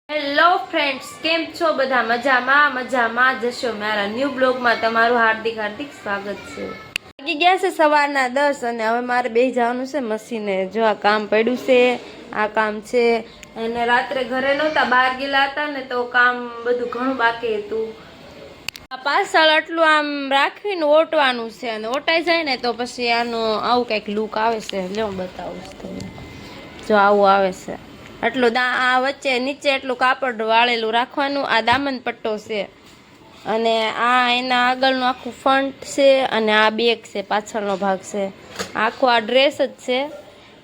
Hello friends, કેમ છો બધા? મજામાં જશો. મારા ન્યૂ બ્લોગમાં તમારું હાર્દિક સ્વાગત છે. વાગી ગયા છે સવારના 10 અને હવે મારે બેસી જવાનું છે મશીને. જો આ કામ પડ્યું છે, આ કામ છે. અને રાત્રે ઘરે નહોતા, બહાર ગયેલા હતા ને, તો કામ બધું ઘણું બાકી હતું. આ પાછળ આટલું આમ રાખીને ઓટવાનું છે અને ઓટાઈ જાય ને તો પછી આનું આવું કંઈક લુક આવે છે. લ્યો બતાવું છું તમને. જો આવું આવે છે. આટલું આ વચ્ચે નીચે એટલું કાપડ વાળેલું રાખવાનું. આ દામન પટ્ટો છે અને આ એના આગળનું આખું ફ્રન્ટ છે અને આ બેક છે, પાછળનો ભાગ છે. આખું આ ડ્રેસ જ છે,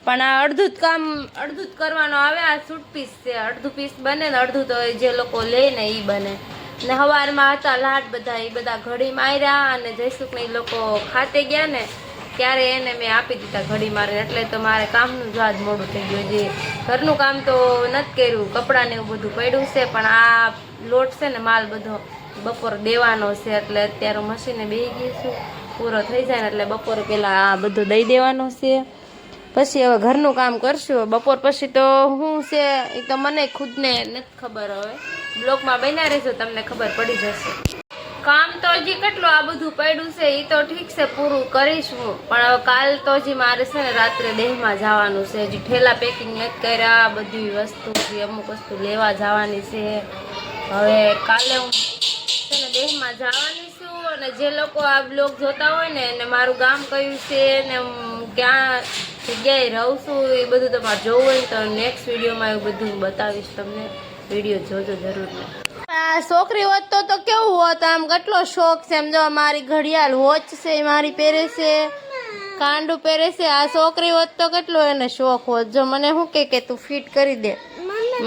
પણ આ અડધું જ કામ અડધું જ કરવાનું આવે. આ સૂટ પીસ છે, અડધું પીસ બને ને અડધું તો જે લોકો લે ને એ બને. ને સવારમાં હતા લાટ બધા, એ બધા ઘડી માર્યા અને જયસુખ ને લોકો ખાતે ગયા ને ત્યારે એને મેં આપી દીધા ઘડી મારે. એટલે તો મારે કામનું જ આજ મોડું થઈ ગયું. જે ઘરનું કામ તો નથી કર્યું, કપડાં ને એવું બધું પડ્યું છે, પણ આ લોટ છે ને માલ બધો બપોર દેવાનો છે. એટલે અત્યારે મશીને બેસી ગઈ છું, પૂરો થઈ જાય ને એટલે બપોરે પેલા આ બધું દઈ દેવાનો છે. પછી હવે ઘરનું કામ કરશું. બપોર પછી તો શું છે એ તો મને ખુદને નથી ખબર. હવે બ્લોગમાં બન્યા રહેજો, તમને ખબર પડી જશે. કામ તો હજી કેટલું આ બધું પડ્યું છે એ તો ઠીક છે, પૂરું કરીશું. પણ હવે કાલ તો હજી મારે છે ને રાત્રે દેહમાં જવાનું છે. હજી ઠેલા પેકિંગ નથી કર્યા, બધી વસ્તુ અમુક વસ્તુ લેવા જવાની છે. હવે કાલે હું છે ને દેહમાં જવાની છું. અને જે લોકો આ બ્લોગ જોતા હોય ને એને મારું ગામ કયું છે ને ક્યાં જગ્યાએ રહું છું એ બધું તમારે જોવું હોય તો નેક્સ્ટ વિડીયોમાં એવું બધું બતાવીશ તમને. વિડીયો જોજો જરૂર. આ છોકરી હોત તો કેવું હોત, આમ કેટલો શોખ છે. એમ જો મારી ઘડિયાળ વોચ છે એ મારી પહેરે છે, કાંડું પહેરે છે. આ છોકરી હોત તો કેટલો એને શોખ હોત. જો મને શું કે તું ફિટ કરી દે,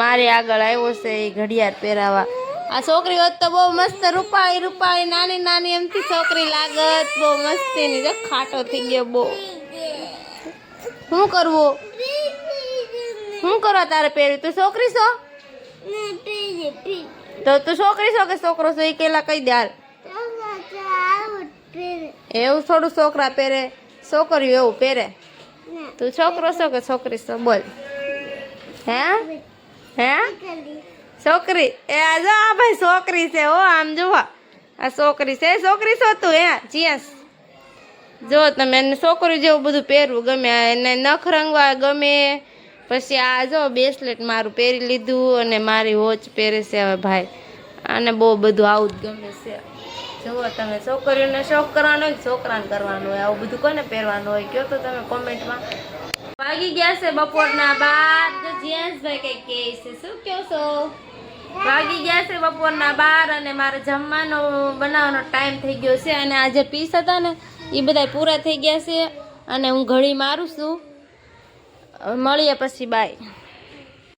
મારી આગળ આવ્યો છે એ ઘડિયાળ પહેરાવા. આ છોકરી હોત તો બહુ મસ્ત રૂપાળી નાની નાની એમથી છોકરી લાગત, બહુ મસ્તીની. જો ખાટો થઈ ગયો બહુ. શું કરવું, શું કરવા તારે પહેર્યું? તું છોકરી છો તો તું છોકરી છો કે છોકરો છો એ કેલા કહી દે. હાલ, એવું થોડું છોકરા પહેરે, છોકરીઓ એવું પહેરે. તું છોકરો છો કે છોકરી છો? બોલ. હે હે છોકરી? એ આ જો આ ભાઈ છોકરી છે હો, આમ જોવા આ છોકરી છે. છોકરી છો તું? હે જીયસ? જો તમે એને છોકરી જેવું બધું પહેરવું ગમે, એને નખ રંગવા ગમે. પછી આ જો બ્રેસલેટ મારું પહેરી લીધું અને મારી વોચ પહેરે છે હવે ભાઈ. આને બહુ બધું આવું જ ગમે છે. જુઓ તમે, છોકરીઓને શોખ કરવાનો હોય, છોકરાને કરવાનું હોય. આવું બધું કોને પહેરવાનું હોય કહો તો તમે કોમેન્ટમાં. વાગી ગયા છે બપોરના 12. જીયાસભાઈ કઈ કહે છે, શું કહો છો? વાગી ગયા છે બપોરના 12 અને મારે જમવાનો બનાવવાનો ટાઈમ થઈ ગયો છે. અને આ જે પીસ હતા ને એ બધા પૂરા થઈ ગયા છે અને હું ઘડી મારું છું. મળીએ પછી, બાય.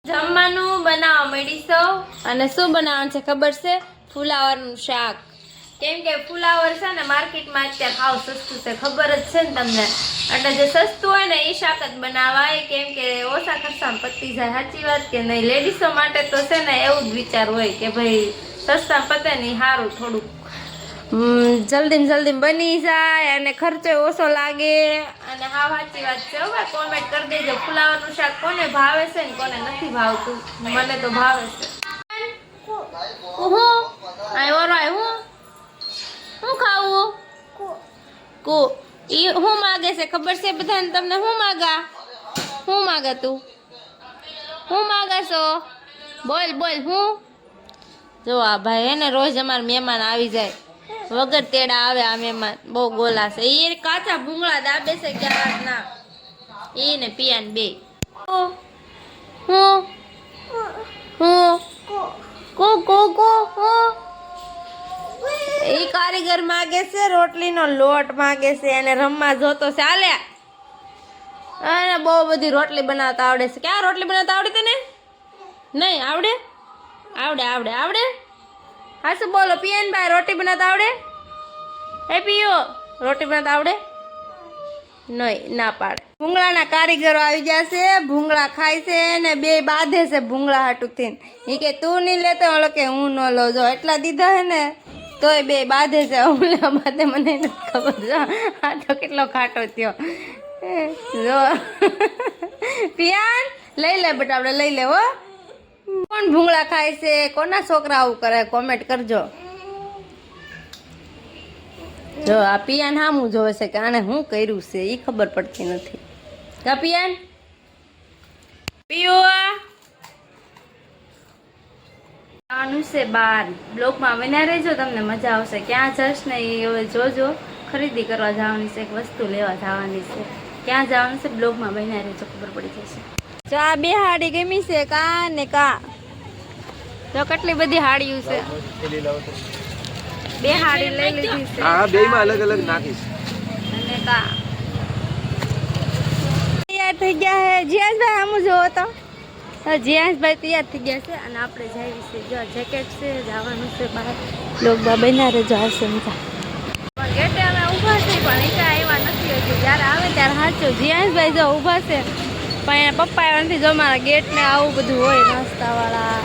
જમવાનું બનાવવા માંડીશું. અને શું બનાવવાનું છે ખબર છે? ફુલાવરનું શાક. કેમ કે ફુલાવર છે ને માર્કેટમાં અત્યારે હાવ સસ્તું છે, ખબર જ છે ને તમને. એટલે જે સસ્તું હોય ને એ શાક જ બનાવાય. કેમ કે ઓછા ખર્ચામાં પતી જાય. સાચી વાત કે નહીં? લેડીઝો માટે તો છે ને એવું જ વિચાર હોય કે ભાઈ સસ્તા પતે ને સારું, થોડુંક જલ્દી બની જાય અને ખર્ચો ઓછો લાગે. અને હા સાચી વાત છે. હવે કોમેન્ટ કરી દેજો ફુલાવરનું શાક કોને ભાવે છે ને કોને નથી ભાવતું. મને તો ભાવે છે. શું ખાવું? ઈ શું માગે છે ખબર છે બધાને? તમને શું માગા તું? શું માગા છો? બોલ હું. જો આ ભાઈ એને રોજ અમારા મહેમાન આવી જાય, વગર તેડા આવે. આ મહેમાન બહુ ગોલા છે. એ કાચા ભૂંગળા દાબે છે ક્યાં ના. એ ને પિયાન બે. હું એ કારીગર માગે છે, રોટલીનો લોટ માગે છે, એને રમવા જોતો છે. હાલે અને બહુ બધી રોટલી બનાવતા આવડે છે. ક્યાં રોટલી બનાવતા આવડે તને? નહીં આવડે? આવડે. હા શું બોલો પિયનભાઈ, રોટી બનાવતા આવડે? હે પિયો, રોટી બનાવતા આવડે? નહીં, ના પાડે. ભૂંગળાના કારીગરો આવી ગયા છે, ભૂંગળા ખાય છે ને બે બાંધે છે ભૂંગળા હાટુથી. એ કે તું નહીં લેતો, ઓલો કે હું ન લઉં. જો એટલા દીધા હે ને તોય બે બાંધે છે. ઓલા બાંધે મને નથી ખબર. જો આ તો કેટલો ખાટો થયો. જો પિયાન લઈ લે બેટા, આપણે લઈ લે હો. કોણ ભૂંગળા ખાય છે? કોના છોકરા આવું કરે? કોમેન્ટ કરજો. જો આ પિયાન હામું જોવે છે કે આને શું કર્યું છે એ ખબર પડતી નથી. કા પિયાન પિયો આનું છે બાર. બ્લોકમાં બન્યા રહેજો, તમને મજા આવશે. ક્યાં જશ ને એ હવે જોજો. ખરીદી કરવા જવાની છે, એક વસ્તુ લેવા જવાની છે. ક્યાં જવાનું છે બ્લોગમાં બન્યા રહેજો, ખબર પડી જશે. જો આ બે હાડી ગમી છે કા ને કા. જો કેટલી બધી હાડીઓ છે. બે હાડી લઈ લીધી છે. હા બે માં અલગ અલગ નાખીશ. અને કા તૈયાર થઈ ગયા હે. જીયાસભાઈ આમ જોવો તો. જીયાસભાઈ તૈયાર થઈ ગયા છે અને આપણે જઈએ છીએ. જો જેકેટ છે, જવાનું છે બહાર. બ્લોગમાં બન્યા રહેજો, આવશે મજા. ગેટે અમે ઊભા છે પણ ઈકા આવ્યા નથી હજી. જ્યારે આવે ત્યારે સાચું. જીયાસભાઈ જો ઊભા છે પણ એના પપ્પા આવ્યા નથી. જો મારા ગેટ ને આવું બધું હોય, નાસ્તાવાળા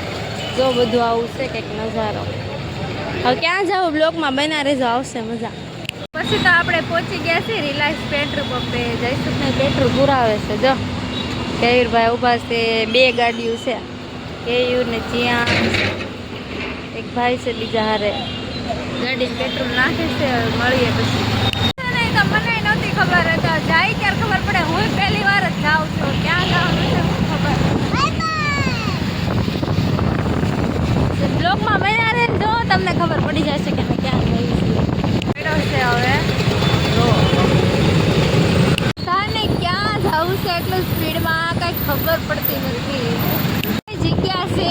જો બધું આવું છે કંઈક નજારો. હવે ક્યાં જાવ બ્લોકમાં બન્યા રહેજો, આવશે મજા. પછી તો આપણે પહોંચી ગયા છીએ રિલાયન્સ પેટ્રોલ પંપે. જયસુખને પેટ્રોલ પુરાવે છે. જો કેયુરભાઈ ઊભા છે. બે ગાડીઓ છે, કેયુર ને ચિયા. એક ભાઈ છે બીજા હારે. ગાડીમાં પેટ્રોલ નાખે છે. મળીએ પછી. તો મને નહોતી ખબર હતા. જાય ત્યારે ખબર પડે. હું પહેલી વાર જ જાઉં છું. ક્યાં જવાનું છે ખબર. બ્લોકમાં બન્યા રહે જો, તમને ખબર પડી જશે કે મેં ક્યાં જઈ છે. હવે સાને ક્યાં જવું છે એટલું સ્પીડમાં કઈ ખબર પડતી નથી. જગ્યા છે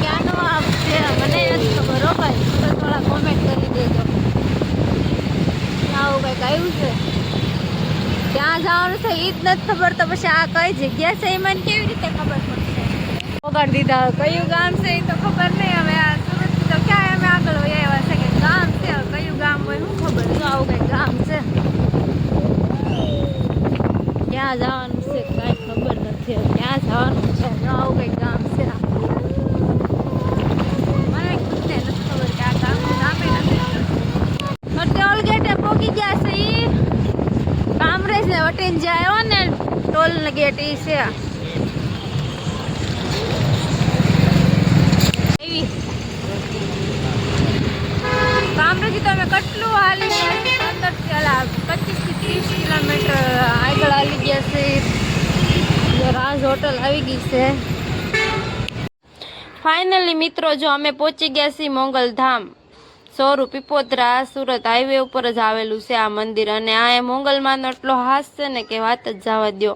ક્યાંનો આપ છે મને નથી ખબર. હો ભાઈ, થોડા કોમેન્ટ કરી દેજો. આવું કંઈક આવ્યું છે. ક્યાં જવાનું છે એ જ નથી ખબર. તો પછી આ કઈ જગ્યા છે એ મને કેવી રીતે ખબર પડશે? પકડી દીધા. કયું ગામ છે એ તો ખબર નહીં. હવે આ સુરત તો ક્યાં અમે આગળ વહી આવ્યા છે કે ગામ છે. કયું ગામ હોય શું ખબર. જો આવું કઈ ગામ છે. ક્યાં જવાનું છે કઈ ખબર નથી. ક્યાં જવાનું છે? જો આવું કઈ ગામ છે. મને ખુદને નથી ખબર કે આ ગામનું નામે નથી. ટોલ ગેટે પહોંચી ગયા છે. ઈ કામરેજ ને વટીને જાય ને ટોલ ગેટ ઈ છે. કામરેજી તો અમે કેટલું હાલી ગયા છે. 25 થી 30 કિલોમીટર આગળ હાલી ગયા છે. રાજ હોટલ આવી ગઈ છે. ફાઇનલી મિત્રો જો અમે પહોંચી ગયા છીએ મોંગલધામ. સોરું પીપોદરા સુરત હાઈવે ઉપર જ આવેલું છે આ મંદિર. અને આ મોંગલમાંનો એટલો હાસ છે ને કે વાત જ જવા દો.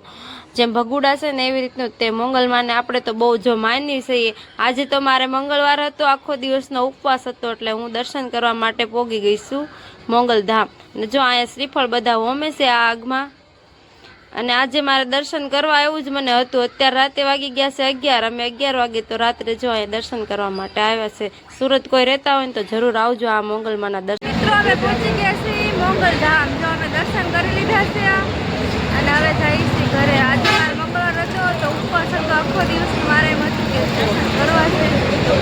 જેમ ભગુડા છે ને એવી રીતનું તે મોંગલમાંને આપણે તો બહુ જો માની છીએ. આજે તો મારે મંગળવાર હતો, આખો દિવસનો ઉપવાસ હતો, એટલે હું દર્શન કરવા માટે પોગી ગઈ છું મોંગલધામ. ને જો અહીંયા શ્રીફળ બધા હોમે છે આ આગમાં. અને આજે મારે દર્શન કરવા એવું જ મને હતું. અત્યારે રાતે વાગી ગયા છે 11. અમે 11 વાગે તો રાત્રે જો અહીંયા દર્શન કરવા માટે આવ્યા છે. સુરત કોઈ રહેતા હોય ને તો જરૂર આવજો આ મોંગલમાંના દર્શન. મિત્રો અમે પહોંચી ગયા છીએ મોંગલધામ. જો અમે દર્શન કરી લીધા છે અને હવે જઈએ છીએ ઘરે. આજે મારે મંગળવાર હતો તો ઉપવાસ હતો આખો દિવસ. મારે એમ હતું કે દર્શન કરવા છે તો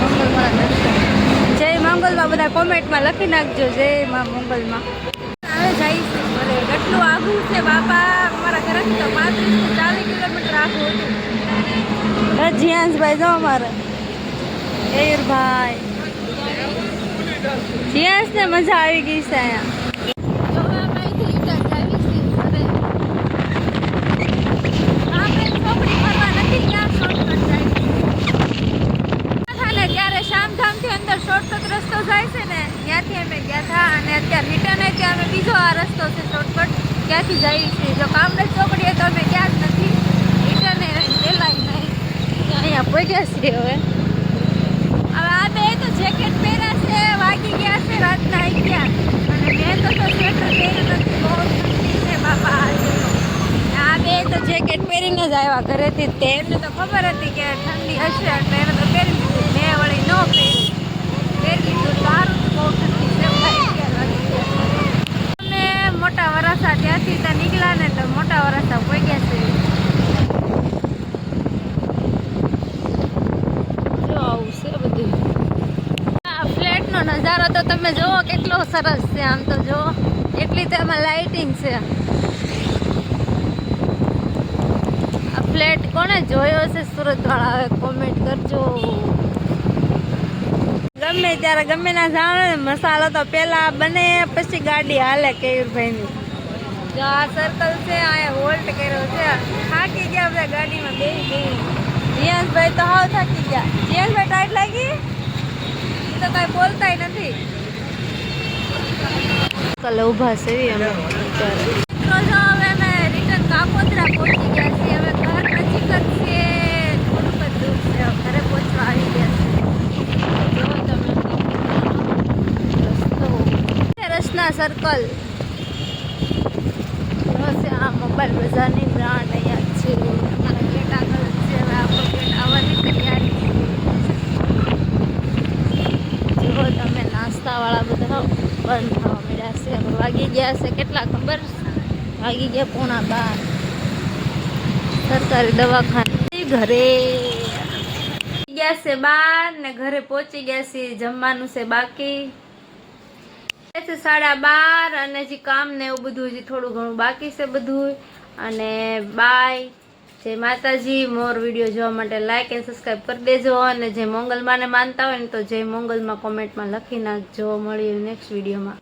મંગલમાંના દર્શન. જય મંગલમાં બધા કોમેન્ટમાં લખી નાખજો. જય માં મંગલમાં. હવે જઈએ છીએ ઘરે. કેટલું આઘું છે બાપા. અમારા ઘરેથી તો 35 થી 40 કિલોમીટર આઘું હતું. જીયાંશભાઈ જો અમારે એરભાઈ જીયાંશ ને મજા આવી ગઈ છે અહીંયા. શોર્ટકટ રસ્તો જાય છે ને ત્યાંથી અમે ગયા હતા. અને અત્યારે રિટર્ન ત્યાં અમે બીજો આ રસ્તો છે શોર્ટકટ, ત્યાંથી જઈએ છીએ. જો કામરેજ ચોકડીએ તો અમે ગયા જ નથી. રિટર્ન પેલા નહીં અહીંયા પહોંચ્યા છીએ. હવે આ બે તો જેકેટ પહેર્યા છે. વાગી ગયા છે રાતના 11. અને મેં તો સ્વેટર પહેર્યું નથી. બહુ ઠંડી છે બાપા. આ બે તો જેકેટ પહેરીને જ આવ્યા ઘરેથી. તેમને તો ખબર હતી કે ઠંડી હશે એટલે એને તો પહેરી લીધું. મેં વળી ન પહેરી. અમે મોટા વરાસા ત્યાંથી ત્યાં નીકળ્યા ને તો મોટા વરાસા પહોંચ્યા છે. જો આવું છે બધું. આ ફ્લેટનો નજારો તો તમે જુઓ કેટલો સરસ છે. આમ તો જુઓ એટલી તો એમાં લાઇટિંગ છે. આ ફ્લેટ કોને જોયો છે સુરત વાળા? હવે કોમેન્ટ કરજો. ગમે ત્યારે ગમે ના જાણો ને, મસાલો તો પેલા બને પછી ગાડી હાલે કેયુરભાઈ ની. જો આ સર્કલ છે, અહીંયા હોલ્ટ કર્યો છે. થાકી ગયા બધા ગાડીમાં બેસી. જીયાસભાઈ તો હાવ થાકી ગયા. જીયાસભાઈ ટાઈટ લાગી? એ તો કઈ બોલતાય નથી. કલે ઉભા છે અમે મિત્રો. જો હવે અમે રિટર્ન કાપોદ્રા પહોંચી ગયા છીએ. હવે ઘર નજીક જ છે, થોડુંક જ દૂર છે. ઘરે પહોંચવા આવી ગયા છે. જો તમે રસ્તો રસના સર્કલ આ મોબાઈલ બજારની બ્રાન્ડ અહીંયા છે. અમારા ગેટ આગળ છે. હવે આપણો ગેટ આવવાની તૈયારી છે. જો તમે નાસ્તાવાળા બધા બંધ થવા મળ્યા છે. હવે વાગી ગયા છે કેટલા ખબર? વાગી ગયા 11:30. સરકારી દવાખાને ઘરે ગયા છે બાર ને ઘરે પહોંચી ગયા છે. જમવાનું છે બાકી છે 12:30 અને હજી કામ ને એવું બધું હજી થોડું ઘણું બાકી છે બધું. અને બાય, જય માતાજી. મોર વિડીયો જોવા માટે લાઈક અને સબસ્ક્રાઈબ કરી દેજો. અને જે મોંગલમાને માનતા હોય ને તો જય મોંગલમાં કોમેન્ટમાં લખી નાખજો. મળીએ નેક્સ્ટ વિડીયોમાં.